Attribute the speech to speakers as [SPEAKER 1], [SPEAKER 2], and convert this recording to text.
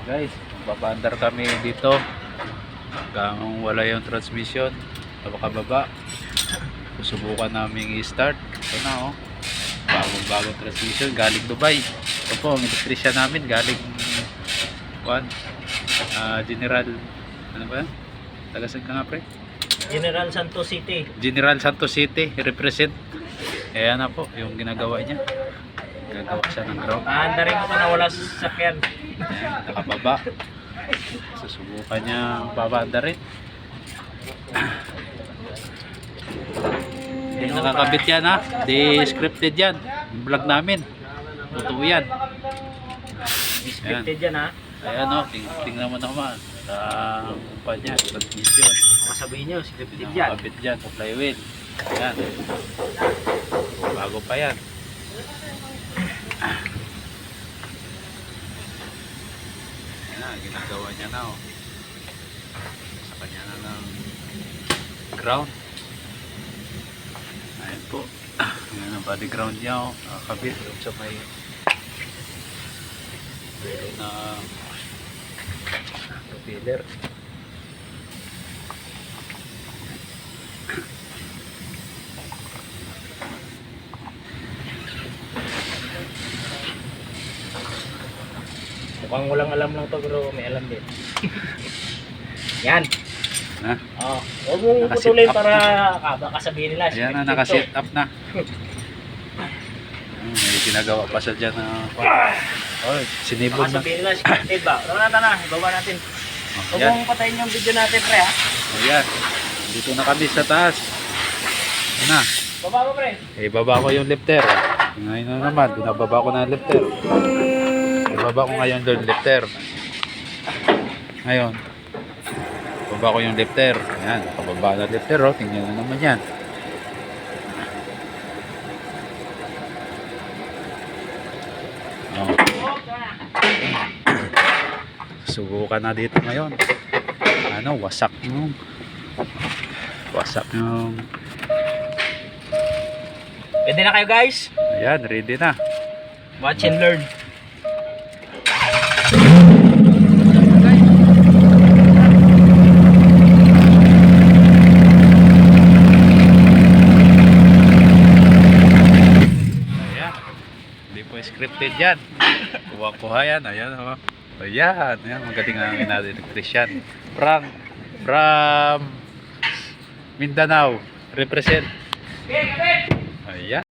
[SPEAKER 1] Guys, papaandar kami dito hanggang wala yung transmission napakababa. Susubukan namin i-start. Ito na, oh, bagong transmission galing Dubai. Ito po ang electrician namin galing General, ano ba yan? Tagasan ka nga, pre?
[SPEAKER 2] General Santos City.
[SPEAKER 1] General Santos City represent. Ayan na po yung ginagawa niya. Gagawa siya ng ground.
[SPEAKER 2] Aandarin ko na wala sa sasakyan.
[SPEAKER 1] Ayan, nakababa. Susubukan niya babanda rin. Hindi nakakabit yan, ha. Di scripted yan. Yung vlog namin. Totoo yan.
[SPEAKER 2] Scripted yan, ha.
[SPEAKER 1] Ayan, o. Tingnan mo naman. Sa umpad niya. Transmission.
[SPEAKER 2] Makasabihin nyo, scripted yan.
[SPEAKER 1] Nakakabit dyan sa flywheel. Ayan. Bago pa yan. Ayan na, ginagawa niya na, oh. Sa kanya na ng ground. Ayan po. Ayan ang body ground niya, oh. Nakakabit doon sa may na propeller.
[SPEAKER 2] Mukhang walang alam lang to, pero may alam din. Yan.
[SPEAKER 1] Ha?
[SPEAKER 2] Oh, huwag mong
[SPEAKER 1] Nakasit
[SPEAKER 2] putulin
[SPEAKER 1] up
[SPEAKER 2] para baka sabihin nila.
[SPEAKER 1] Ayan na,
[SPEAKER 2] scripted
[SPEAKER 1] nakasit
[SPEAKER 2] to.
[SPEAKER 1] up na. May ginagawa pa siya dyan na oh, sinibol
[SPEAKER 2] Baka
[SPEAKER 1] na.
[SPEAKER 2] sabihin nila, scripted ba? Tara na, ibaba natin. Huwag
[SPEAKER 1] Ayan.
[SPEAKER 2] mong patayin yung video natin, pre, ha?
[SPEAKER 1] Ayan. Dito na kami sa taas. Ayan na.
[SPEAKER 2] Baba mo, pre.
[SPEAKER 1] Ibaba ko yung lifter. Ngayon na naman, binababa ko na yung lifter. Ibaba ko ngayon doon lifter. Ngayon, ibaba ko yung lifter. Ayan, nakababa na lifter, oh. Tingnan na naman yan. Oh. Subukan na dito ngayon. Ano, wasak yung
[SPEAKER 2] Pwede na kayo, guys.
[SPEAKER 1] ayan, ready na.
[SPEAKER 2] Watch and learn.
[SPEAKER 1] Ayan. Hindi po scripted yan. Kuha-kuha yan. Ayan, oh. Ayan. Ayan. Magaling ang natin electrician. From Mindanao. Represent. Ayan.